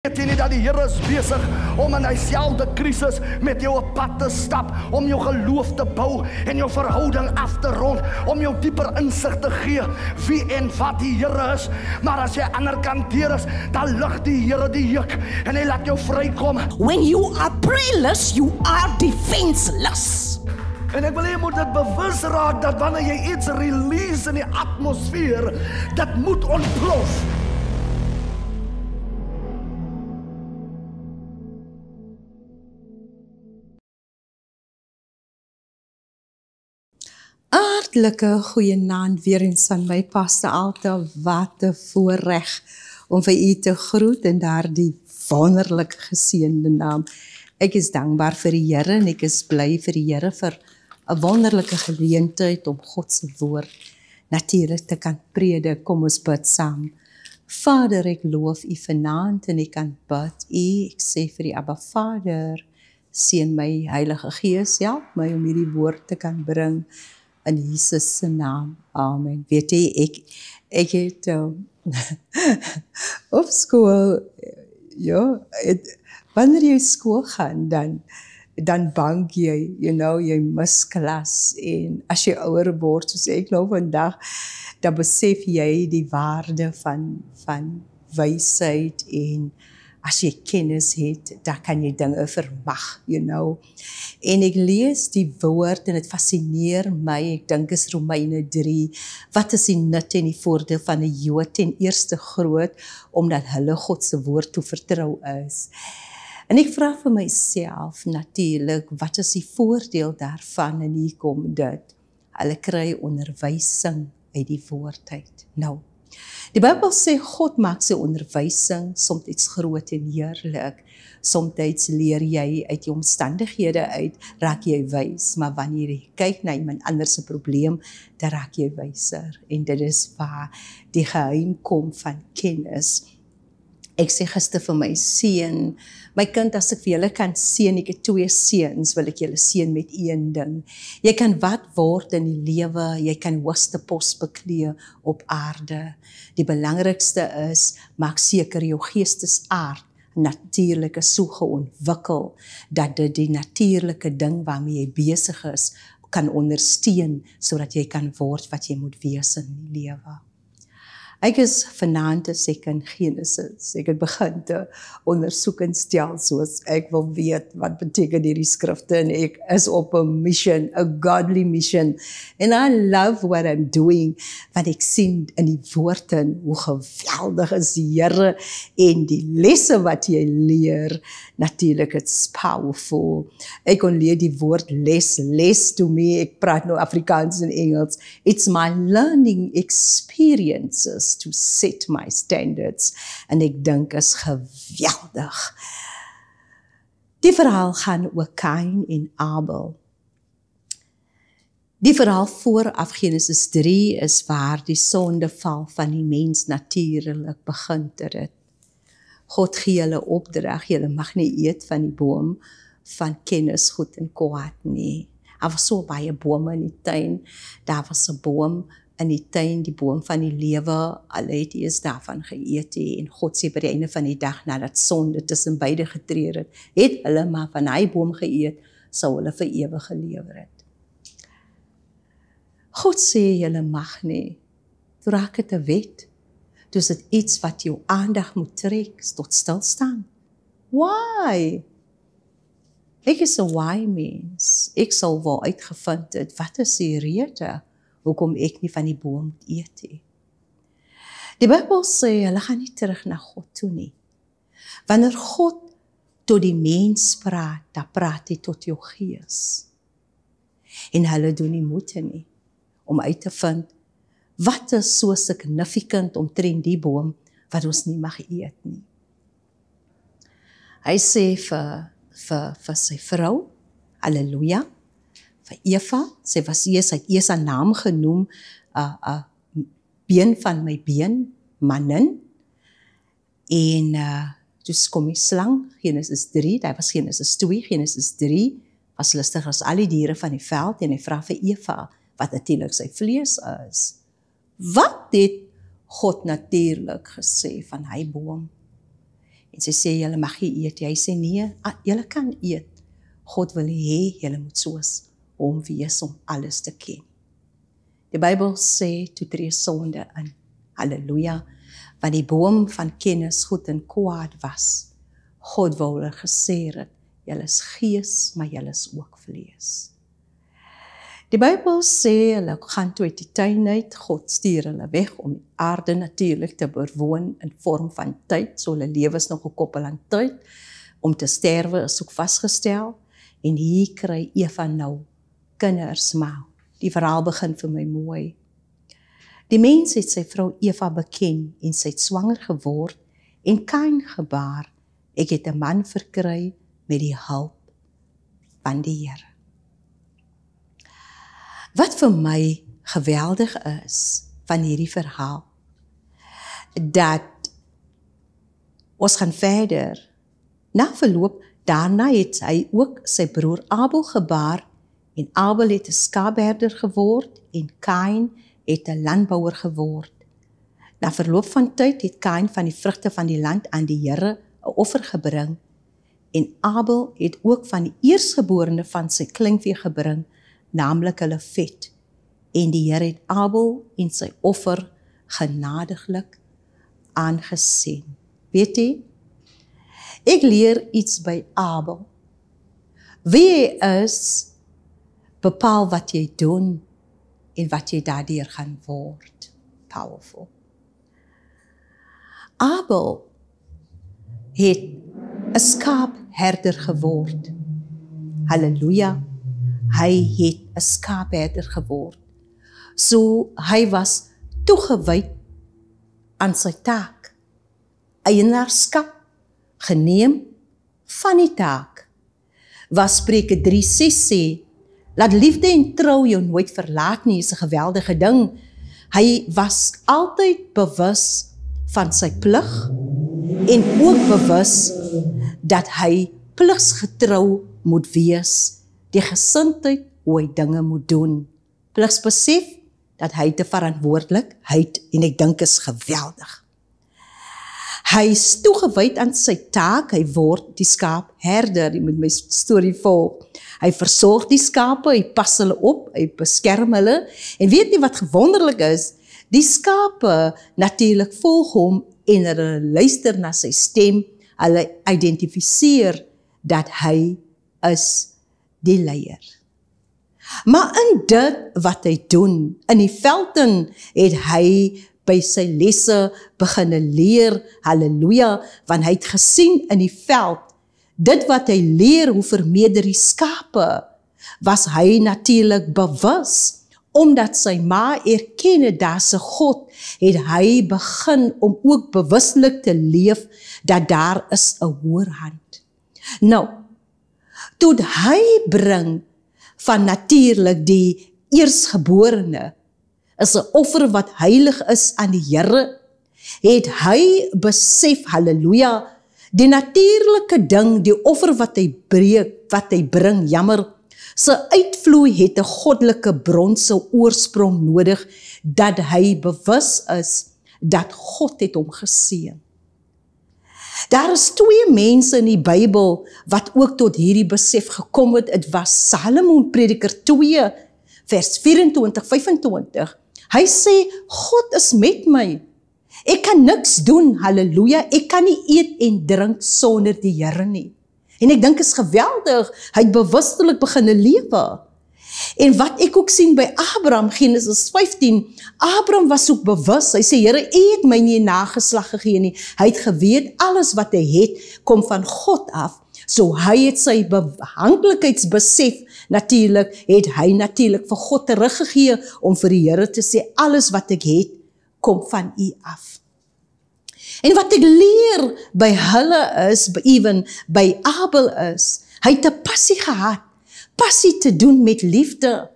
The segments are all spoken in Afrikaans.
Weet jy nie dat die Here is besig om in dieselfde krisis met jou op pad te stap, om jou geloof te bou en jou verhouding af te rond, om jou dieper insig te gee wie en wat die Here is. Maar as jy ander kant deur is, dan lig die Here die juk en hy laat jou vrykom. When you are prayerless, you are defenseless. En ek wil jy moet dit bewus raak dat wanneer jy iets release in die atmosfeer, dit moet ontplof. Hartlike goeienaand weer eens aan my Pastor Alta. Wat 'n voorreg om vir u te groet in daardie wonderlik geseënde naam. Ek is dankbaar vir die Here en ek is bly vir die Here vir 'n wonderlike geleentheid om God se woord natuurlik te kan predik. Kom ons bid saam. Vader, ek loof u vanaand en ek kan bid u. Ek sê vir die Abba Vader, seën my Heilige Gees, help my om hierdie woord te kan bring. In Jesus se naam, amen. Weet jy, ek het op skool, ja, wanneer jy skool gaan, dan bang jy, jy mis klas, en as jy ouer word, soos ek nou vandag, dan besef jy die waarde van wysheid, en as jy kennis het, dan kan jy dinge vermag, En ek lees die woord en dit fascineer my, ek dink is Romeine 3, wat is die nut en die voordeel van 'n Jood ten eerste groot, omdat hulle God se woord toe vertrou is. En ek vra vir myself natuurlik, wat is die voordeel daarvan, en hier kom dit, hulle kry onderwysing uit die woord uit. Nou, die Bybel sê God maak sy onderwysing soms groot en heerlik. Soms leer jy uit die omstandighede uit, raak jy wys, maar wanneer jy kyk na iemand anders se probleem, dan raak jy wyser. En dit is waar die geheim kom van kennis. Ek sê gister vir my seun, my kind, as ek vir julle kan seën, ek het 2 seuns, wil ek julle seën met een ding. Jy kan wat word in die lewe, jy kan hoogste pos beklee op aarde. Die belangrikste is, maak seker jou geestesaard natuurlik is so geontwikkel, dat dit die natuurlike ding waarmee jy besig is, kan ondersteun, sodat jy kan word wat jy moet wees in die lewe. Ek is vanaand as ek in Genesis, ek het begin te ondersoek en stel, soos ek wil weet, wat beteken hierdie skrifte, en ek is op 'n mission, a godly mission, and I love what I'm doing, want ek sien in die woord in, hoe geweldig is die Here, en die lesse wat jy leer, natuurlik, it's powerful. Ek kon leer die woord les to me, ek praat nou Afrikaans en Engels, it's my learning experiences to set my standards, en ek dink is geweldig. Die verhaal gaan oor Kain en Abel. Die verhaal vooraf Genesis 3 is waar die sondeval van die mens natuurlik begin het. God gee hulle opdrag, julle mag nie eet van die boom van kennis goed en kwaad nie. Daar was so baie bome in die tuin, daar was 'n boom in die tuin, die boom van die lewe, hulle het eers daarvan geëet, en God sê by die einde van die dag, nadat sonde tussen beide getree het hulle maar van hy boom geëet, sou hulle vir ewig gelewe het. God sê, julle mag nie, toe raak het 'n wet, toe is dit iets wat jou aandag moet trek, tot stilstaan. Why? Ek is 'n why mens, ek sal wel uitgevind het, wat is die rede, hoekom ek nie van die boom moet eet nie. Die Bybel sê, hulle gaan nie terug na God toe nie. Wanneer God tot die mens praat, dan praat hy tot jou gees. En hulle doen nie moeite nie, om uit te vind, wat is so significant omtrent die boom, wat ons nie mag eet nie. Hy sê vir sy vrou, halleluja, vir Eva, sy het eers haar naam genoem, been van my been, manin, en toe kom die slang, Genesis 3, daar was Genesis 2, Genesis 3, was lustig as al die diere van die veld, en hy vra vir Eva, wat natuurlik sy vlees is. Wat het God natuurlik gesê van hy boom? En En sy sê, julle mag nie eet. Hy sê, nee, julle kan eet. God wil hê, julle moet soos hom wees om alles te ken. Die Bybel sê, toe tree sonde in. Halleluja. Want die boom van kennis goed en kwaad was. God wou hulle gesê het, julle is gees, maar julle is ook vlees. Die Bybel sê, hulle gaan toe uit die tuin uit, God stuur hulle weg om die aarde natuurlik te bewoon in vorm van tyd, so hulle lewe is nog gekoppel aan tyd, om te sterwe is ook vasgestel, en hier kry Eva nou kinders, maar die verhaal begin vir my mooi. Die mens het sy vrou Eva beken, en sy het swanger geword, en Kain gebaar, ek het 'n man verkry met die hulp van die Here. Wat vir my geweldig is van hierdie verhaal, dat ons gaan verder, na verloop, daarna het hy ook sy broer Abel gebaar, en Abel het 'n skaapherder geword, en Kain het 'n landbouer geword. Na verloop van tyd het Kain van die vrugte van die land aan die Here 'n offer gebring, en Abel het ook van die eerstgeborene van sy kleinvee gebring, naamlik hulle vet, en die Here het Abel en sy offer genadiglik aangesien. Weet jy, ek leer iets by Abel. Wie jy is, bepaal wat jy doen, en wat jy daardeur gaan word. Powerful. Abel het 'n skaapherder geword. Halleluja. Hy het 'n skaapherder geword. So hy was toegewy aan sy taak. Eienaarskap geneem van die taak. Wat Spreuke 3:6 sê, laat liefde en trou jou nooit verlaat nie, is 'n geweldige ding. Hy was altyd bewus van sy plig, en ook bewus dat hy pligsgetrou moet wees, die gesindheid hoe hy dinge moet doen. Pligsbesef dat hy te verantwoordelikheid, en ek dink is geweldig. Hy is toegewyd aan sy taak, hy word die skaapherder, jy moet my storie volg. Hy versorg die skape, hy pas hulle op, hy beskerm hulle, en weet nie wat wonderlik is, die skape natuurlik volg hom, en hulle luister na sy stem, hulle identifiseer dat hy is die leier. Maar in dit wat hy doen, in die velding het hy by sy lesse beginne leer, halleluja, want hy het gesien in die veld, dit wat hy leer, hoe vermeerder die skape, was hy natuurlik bewus, omdat sy ma erken daar's 'n God, het hy begin om ook bewuslik te leef, dat daar is 'n hoërhand. Nou, toe hy bring van natuurlik die eersgeborene, is 'n offer wat heilig is aan die Here, het hy besef, halleluja, die natuurlike ding, die offer wat hy bring, jammer, sy uitvloei het 'n goddelike bron se oorsprong nodig, dat hy bewus is, dat God het hom geseën. Daar is 2 mense in die Bybel, wat ook tot hierdie besef gekom het, het was Salomo, Prediker 2, vers 24-25, hy sê, God is met my, ek kan niks doen, halleluja, ek kan nie eet en drink sonder die Here nie. En ek dink is geweldig, hy het bewustelik beginne lewe. En wat ek ook sien by Abraham, Genesis 15, Abraham was ook bewus, hy sê, Here, U het my nie 'n nageslag gegee nie, hy het geweet, alles wat hy het, kom van God af, so hy het sy afhanklikheidsbesef, natuurlik, het hy natuurlik vir God teruggegee, om vir die Here te sê, alles wat ek het, kom van U af. En wat ek leer by hulle is, even by Abel is, hy het 'n passie gehad, passie te doen met liefde.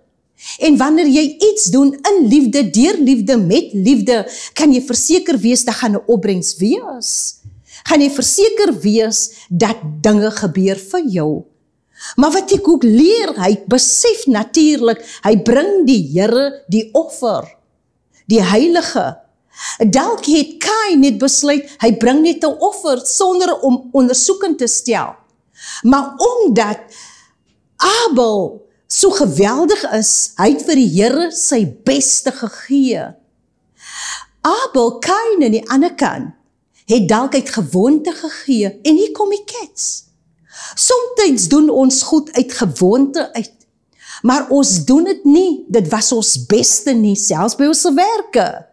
En wanneer jy iets doen in liefde, deur liefde, met liefde, kan jy verseker wees, dat gaan 'n opbrengs wees. Gaan jy verseker wees, dat dinge gebeur vir jou. Maar wat ek ook leer, hy besef natuurlik, hy bring die Here die offer, die heilige, Dalk het Kain net besluit, hy bring net 'n offer sonder om ondersoeking te stel. Maar omdat Abel so geweldig is, hy het vir die Here sy beste gegee. Abel, Kain aan die ander kant, het dalk uit gewoonte gegee, en hier kom die kets. Somtyds doen ons goed uit gewoonte uit, maar ons doen dit nie, dit was ons beste nie, selfs by ons werke.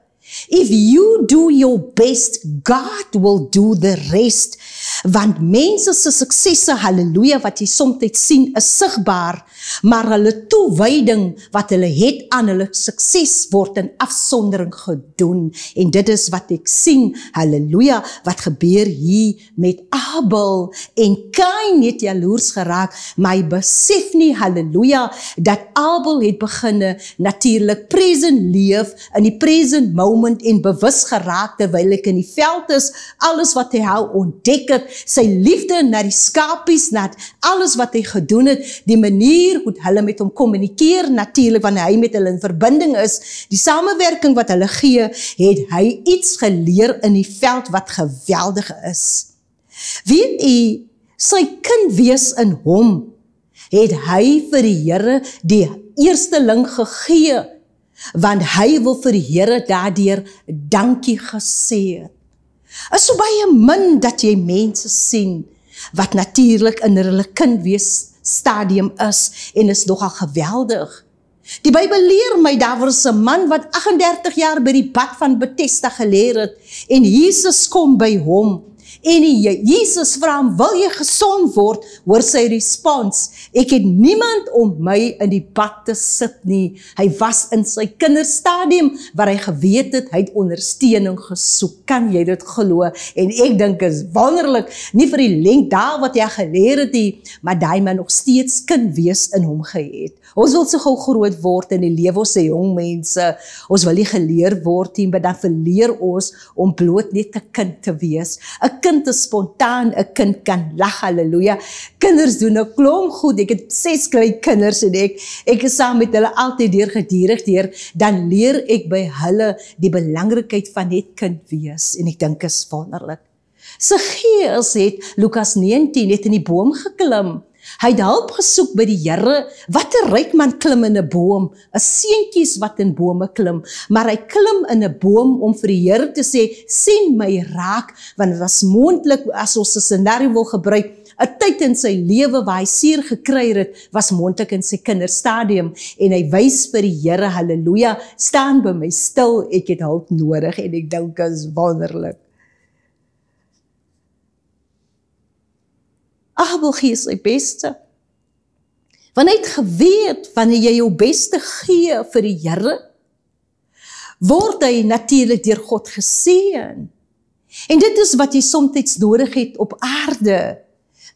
If you do your best, God will do the rest. Want mense se suksesse, halleluja, wat jy soms sien, is sigbaar, maar hulle toewyding wat hulle het aan hulle sukses word in afsondering gedoen. En dit is wat ek sien, halleluja, wat gebeur hier met Abel. En Kain het jaloers geraak, maar hy besef nie, halleluja, dat Abel het beginne natuurlik present leef, in die present moment en bewus geraak, terwyl ek in die veld is, alles wat hy al ontdek het, sy liefde na die skapies, na alles wat hy gedoen het, die manier hoe hulle met hom kommunikeer, natuurlik wanneer hy met hulle in verbinding is, die samewerking wat hulle gee, het hy iets geleer in die veld wat geweldig is. Weet u, sy kind wees in hom, het hy vir die Here die eersteling gegee, want hy wil vir die Here daardeur dankie gesê het. Is so baie min dat jy mense sien, wat natuurlik in hulle kindwees stadium is, en is nogal geweldig. Die Bybel leer my, daar was 'n man wat 38 jaar by die bad van Bethesda geleer het, en Jesus kom by hom, en Jesus vra hom, wil jy gesond word? Hoor sy respons, ek het niemand om my in die bad te sit nie. Hy was in sy kinderstadium, waar hy geweet het, hy het ondersteuning gesoek. Kan jy dit glo? En ek dink is wonderlik, nie vir die lengte daar wat jy geleer het nie, maar daai man nog steeds kind wees in hom gehet. Ons wil so gou groot word in die lewe, ons se jong mense, ons wil nie geleer word nie, maar dan verleer ons om bloot net 'n kind te wees. 'n Kind is spontaan, 'n kind kan lag, halleluja. Kinders doen 'n klomp goed, ek het 6 klein kinders en ek is saam met hulle altyd gedurig, dan leer ek by hulle die belangrikheid van net kind wees, en ek dink is wonderlik. Zacchaeus het, Lukas 19, het in die boom geklim. Hy het hulp gesoek by die Here. Wat 'n ryk man klim in 'n boom, 'n seentjies wat in bome klim, maar hy klim in 'n boom om vir die Here te sê, sien my raak, want dit was moontlik, as ons 'n scenario wil gebruik, 'n tyd in sy lewe waar hy seer gekry het, was moontlik in sy kinderstadium, en hy wys vir die Here, halleluja, staan by my stil, ek het hulp nodig, en ek dink is wonderlik. Abel gee sy beste. Want hy het geweet, wanneer jy jou beste gee vir die Here, word hy natuurlik deur God geseën. En dit is wat jy soms nodig het op aarde.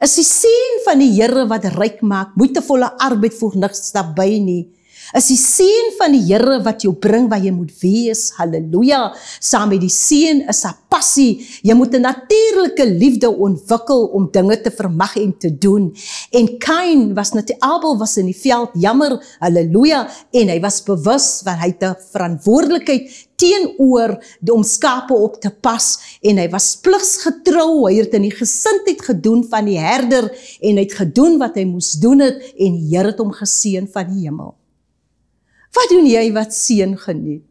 Is die seën van die Here wat ryk maak, moeitevolle arbeid voeg niks daarbey nie. Is die seën van die Here wat jou bring waar jy moet wees, halleluja, saam met die seën is 'n passie, jy moet 'n natuurlike liefde ontwikkel om dinge te vermag en te doen, en Kain was Abel was in die veld, jammer, halleluja, en hy was bewus, want hy het 'n verantwoordelikheid teenoor om skape op te pas, en hy was pligsgetrou, hy het in die gesindheid gedoen van die herder, en hy het gedoen wat hy moes doen het, en die Here het hom geseën van die hemel. Wat doen jy wat seën geniet?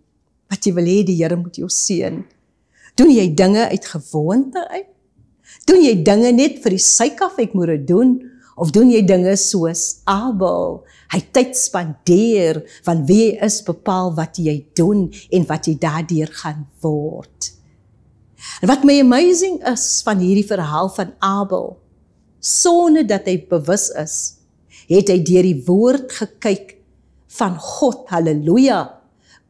Wat jy wil hê die Here moet jou seën? Doen jy dinge uit gewoonte uit? Doen jy dinge net vir die syk af, ek moet dit doen? Of doen jy dinge soos Abel? Hy tyd spandeer, van wie jy is bepaal wat jy doen, en wat jy daardeur gaan word. En wat my amazing is van hierdie verhaal van Abel, sonder dat hy bewus is, het hy deur die woord gekyk van God, halleluja,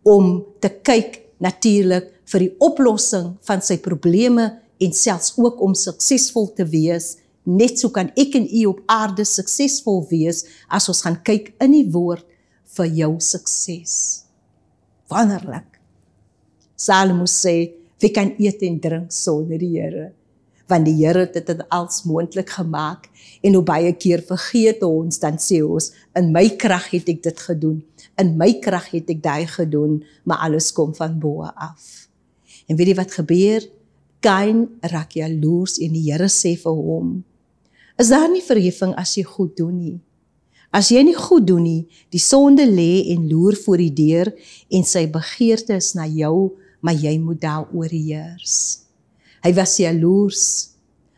om te kyk natuurlik vir die oplossing van sy probleme, en selfs ook om suksesvol te wees. Net so kan ek en u op aarde suksesvol wees, as ons gaan kyk in die woord vir jou sukses. Wonderlik. Salomo sê, wie kan eet en drink sonder die Here? Want die Here het dit als moontlik gemaak, en hoe baie keer vergeet ons, dan sê ons, in my krag het ek dit gedoen, in my krag het ek daai gedoen, maar alles kom van bo af. En weet jy wat gebeur? Kain raak jaloers en die Here sê vir hom, is daar nie verheffing as jy goed doen nie? As jy nie goed doen nie, die sonde lê en loer voor die deur en sy begeerte is na jou, maar jy moet daaroor heers. Hy was jaloers,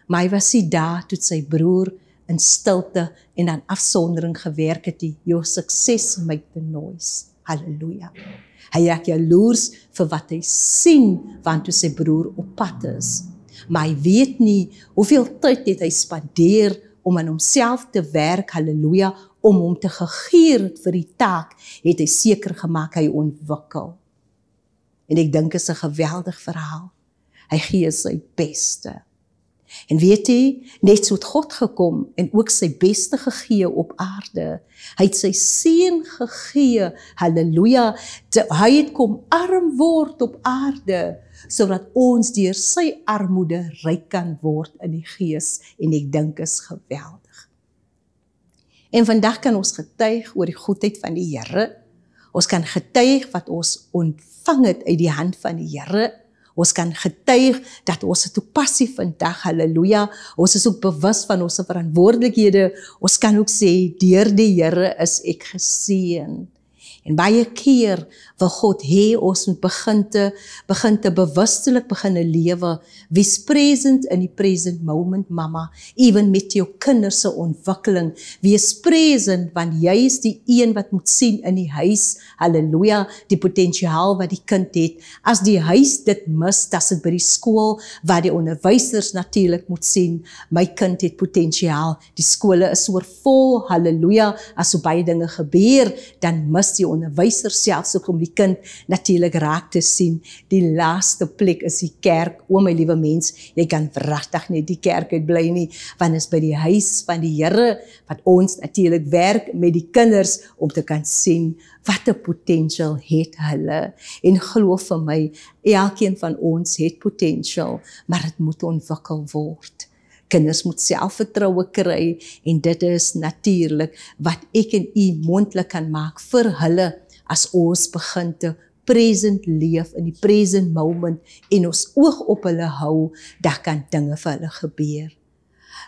maar hy was nie daar toe sy broer in stilte en dan afsondering gewerk het. Your success make the noise. Halleluja. Hy raak jaloers vir wat hy sien, want toe sy broer op pad is. Maar hy weet nie hoeveel tyd het hy spandeer om aan homself te werk, halleluja, om hom te gegeer het vir die taak, het hy seker gemaak hy ontwikkel. En ek dink is 'n geweldig verhaal. Hy gee sy beste. En weet jy, net so het God gekom en ook sy beste gegee op aarde. Hy het sy seun gegee, halleluja, hy het kom arm word op aarde, sodat ons deur sy armoede ryk kan word in die gees, en ek dink is geweldig. En vandag kan ons getuig oor die goedheid van die Here. Ons kan getuig wat ons ontvang het uit die hand van die Here. Ons kan getuig dat ons het toepassie vandag, halleluja. Ons is ook bewus van ons verantwoordelikhede. Ons kan ook sê, deur die Here is ek geseën. En baie keer wil God hê ons moet begin te bewustelik begin lewe. Wees present in die present moment, mama. Even met jou kinders se ontwikkeling. Wees present, want jy is die een wat moet sien in die huis. Halleluja, die potensiaal wat die kind het. As die huis dit mis, dat dit by die skool, waar die onderwysers natuurlik moet sien, my kind het potensiaal. Die skole is oorvol, halleluja. As so baie dinge gebeur, dan mis die onderwyser selfs ook om die kind natuurlik raak te sien. Die laaste plek is die kerk. O my liewe mens, jy kan regtig nie die kerk uitbly nie, want is by die huis van die Here, wat ons natuurlik werk met die kinders, om te kan sien, wat 'n potential het hulle. En glo vir my, elkeen van ons het potential, maar dit moet ontwikkel word. Kinders moet selfvertroue kry, en dit is natuurlik wat ek en u moontlik kan maak vir hulle, as ons begin te present leef in die present moment, en ons oog op hulle hou, dan kan dinge vir hulle gebeur.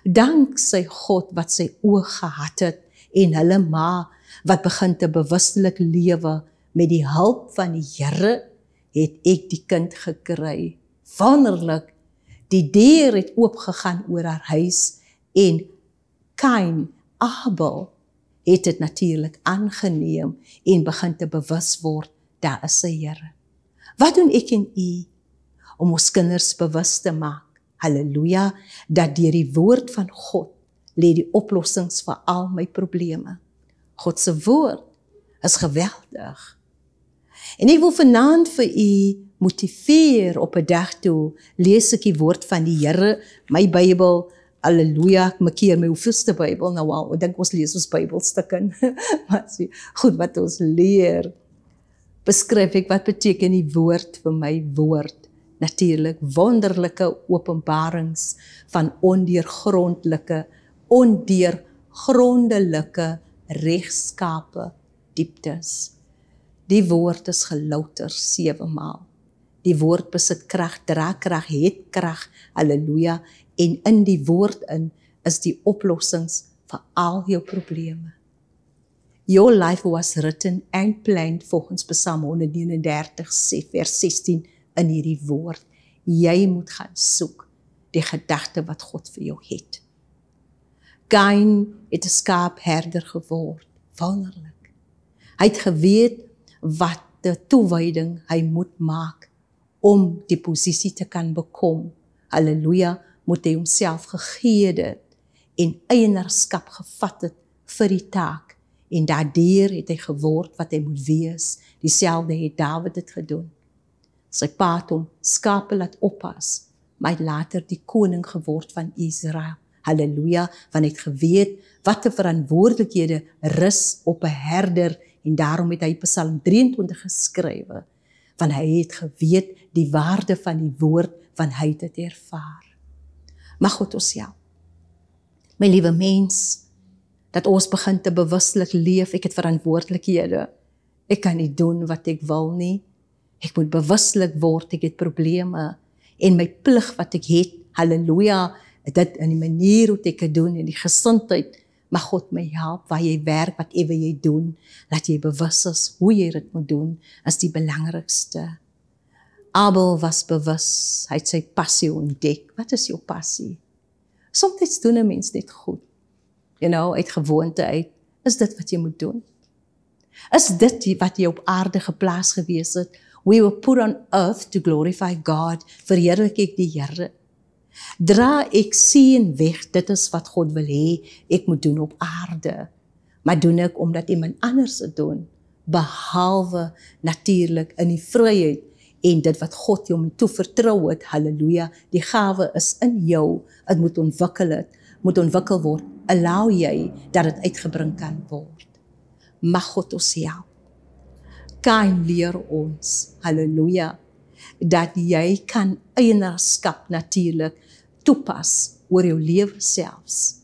Dank sy God wat sy oog gehad het, en hulle ma, wat begin te bewustelik lewe, met die hulp van die Here, het ek die kind gekry. Wonderlik, die deur het oopgegaan oor haar huis, en Kain, Abel, het dit natuurlik aangeneem, en begin te bewus word, daar is 'n Here. Wat doen ek en u, om ons kinders bewus te maak, halleluja, dat deur die woord van God, lê die oplossings vir al my probleme. God se woord is geweldig. En ek wil vanaand vir u motiveer op 'n dag toe, lees ek die woord van die Here, my Bybel, halleluja, ek markeer my hoeveelste Bybel nou al, ek dink ons lees ons Bybelstukken, maar goed wat ons leer, beskryf ek wat beteken die woord vir my woord, natuurlik wonderlike openbarings van ondeurgrondelike regskape dieptes. Die woord is gelouter 7 maal. Die woord besit krag, dra krag, het krag, halleluja, en in die woord in is die oplossings vir al jou probleme. Your life was written and planned volgens Psalm 139 vers 16 in hierdie woord. Jy moet gaan soek die gedagte wat God vir jou het. Kain het 'n skaapherder geword, wonderlik. Hy het geweet wat die toewyding hy moet maak om die posisie te kan bekom. Halleluja, moet hy homself gegee het en eienaarskap gevat het vir die taak. En daardeur het hy geword wat hy moet wees. Dieselfde het Dawid dit gedoen. Sy pa het hom skape laat oppas, maar hy het later die koning geword van Israel. Halleluja, want hy het geweet wat 'n verantwoordelikhede rus op 'n herder, en daarom het hy Psalm 23 geskrywe, want hy het geweet die waarde van die woord, want hy het dit ervaar. Mag God ons help. My liewe mens, dat ons begin te bewustelik leef, ek het verantwoordelikhede, ek kan nie doen wat ek wil nie, Ek moet bewuslik word, ek het probleme, en my plig wat ek het, halleluja, dit in die manier hoe ek het doen, en die gesindheid, mag God my help, waar jy werk, whatever jy doen, dat jy bewus is, hoe jy dit moet doen, is die belangrikste. Abel was bewus, hy het sy passie ontdek. Wat is jou passie? Soms doen 'n mens net goed. Uit gewoonte uit, is dit wat jy moet doen? Is dit wat jy op aarde geplaas gewees het? We were put on earth to glorify God, verheerlik ek die Here. Dra ek sien weg, dit is wat God wil hê, ek moet doen op aarde. Maar doen ek omdat iemand anders het doen, behalwe natuurlik in die vryheid, en dit wat God jou moet toevertrou het, halleluja, die gawe is in jou, het moet ontwikkel word, allow jy dat het uitgebring kan word. Mag God ons help. Kain leer ons, halleluja, dat jy kan eienaarskap natuurlik toepas oor jou lewe selfs,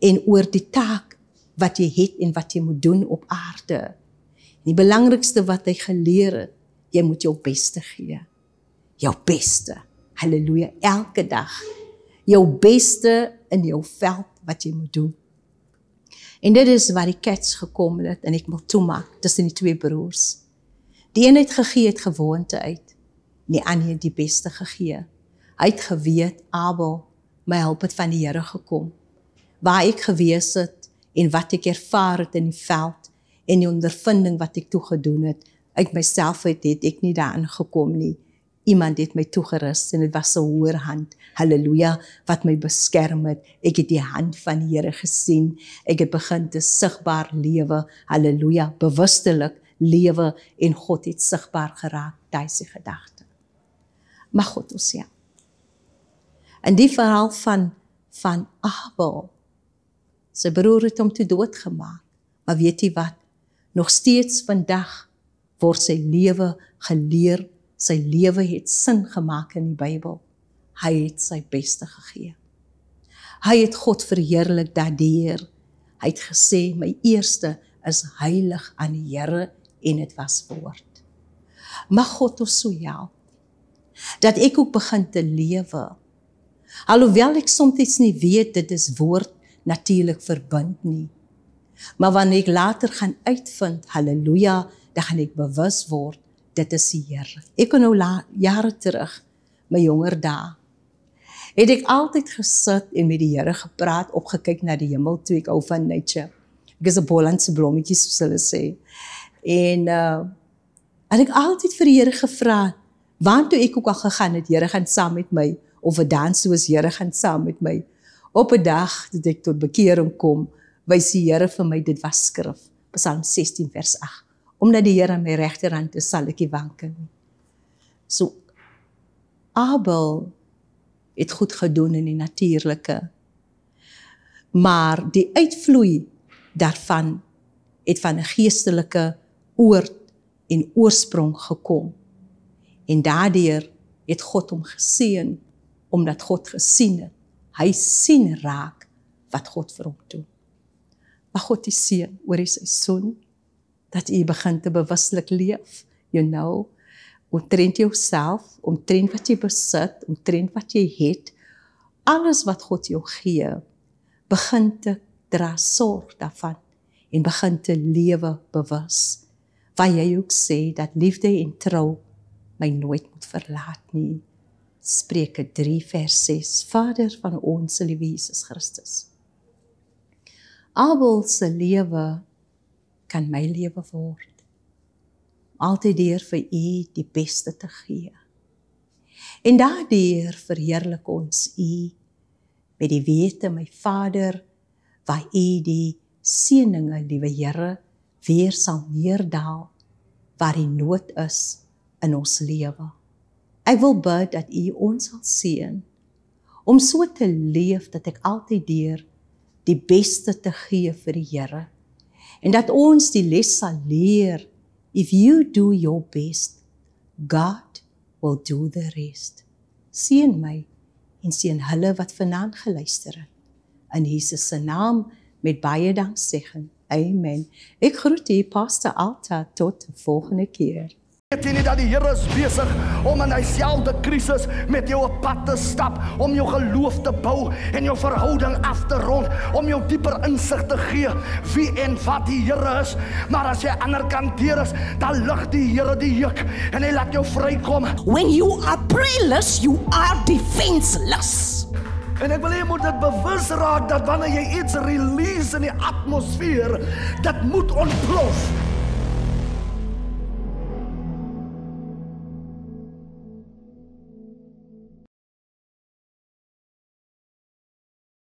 en oor die taak wat jy het en wat jy moet doen op aarde. Die belangrikste wat hy geleer het, jy moet jou beste gee. Jou beste. Halleluja. Elke dag. Jou beste in jou veld wat jy moet doen. En dit is waar die catch gekom het, en ek moet toemaak tussen die twee broers. Die een het gegee het gewoonte uit, en die ander het die beste gegee. Hy het geweet, Abel, my hulp het van die Here gekom. Waar ek gewees het, en wat ek ervaar het in die veld, en die ondervinding wat ek toegedoen het, uit myself het ek nie daarin gekom nie. Iemand het my toegerus, en het was 'n hoër hand, halleluja, wat my beskerm het. Ek het die hand van die Here gesien, ek het begin te sigbaar lewe, halleluja, bewustelik lewe, en God het sigbaar geraak, daai se gedagte. Mag God ons help. En die verhaal van Abel, sy broer het hom toe doodgemaak, maar weet jy wat, nog steeds vandag word sy lewe geleer, sy lewe het sin gemaak in die Bybel. Hy het sy beste gegee. Hy het God verheerlik daardeur. Hy het gesê, my eerste is heilig aan die Here, en het was woord. Mag God ons so help, dat ek ook begin te lewe. Alhoewel ek soms nie weet, dit is woord natuurlik verbind nie. Maar wanneer ek later gaan uitvind, halleluja, dan gaan ek bewus word, dit is die Here. Ek kon nou jare terug, my jonger dae, het ek altyd gesit en met die Here gepraat, opgekyk na die hemel, toe ek ou van nature. Ek is 'n Bollandse blommetjie, soos hulle sê. En ek altyd vir die Here gevra, waartoe ek ook al gegaan het, Here gaan saam met my, of 'n dans soos Here gaan saam met my. Op 'n dag, dat ek tot bekering kom, wys die Here vir my, dit was skrif, Psalm 16 vers 8. Omdat die Here aan my regterhand is, sal ek nie wankel nie. So, Abel het goed gedoen in die natuurlike, maar die uitvloei daarvan het van 'n geestelike oord en oorsprong gekom. En daardeur het God hom geseën, omdat God gesien het. Hy sien raak wat God vir hom doen. Maar God is seën oor die seisoen, dat jy begin te bewuslik leef, omtrent jouself, omtrent wat jy besit, omtrent wat jy het, alles wat God jou gee, begin te dra sorg daarvan, en begin te lewe bewus, waar jy ook sê, dat liefde en trou my nooit moet verlaat nie. Spreuke 3 vers 6, Vader van ons liewe Jesus Christus. Abel se lewe kan my lewe word. Altyd deur vir U die beste te gee. En daardeur verheerlik ons U met die wete, my Vader, waar U die seëninge, liewe Here, weer sal neerdaal, waar die nood is in ons lewe. Ek wil bid dat U ons sal seën, om so te leef, dat ek altyd deur die beste te gee vir die Here, en dat ons die les sal leer, if you do your best, God will do the rest. Seën my, en seën hulle wat vanaand geluister het, in Jesus se naam, met baie danksegging. Amen. Ek groet U, Pastor Alta, tot de volgende keer. Weet jy nie dat die Here is besig om in dieselfde krisis met jou op pad te stap, om jou geloof te bou en jou verhouding af te rond, om jou dieper insig te gee wie en wat die Here is. Maar as jy aan die ander kant deur is, dan lig die Here die juk en hy laat jou vrykom. When you are prayerless, you are defenseless. En ek wil jy moet dit bewus raak dat wanneer jy iets release in die atmosfeer, dit moet ontplof.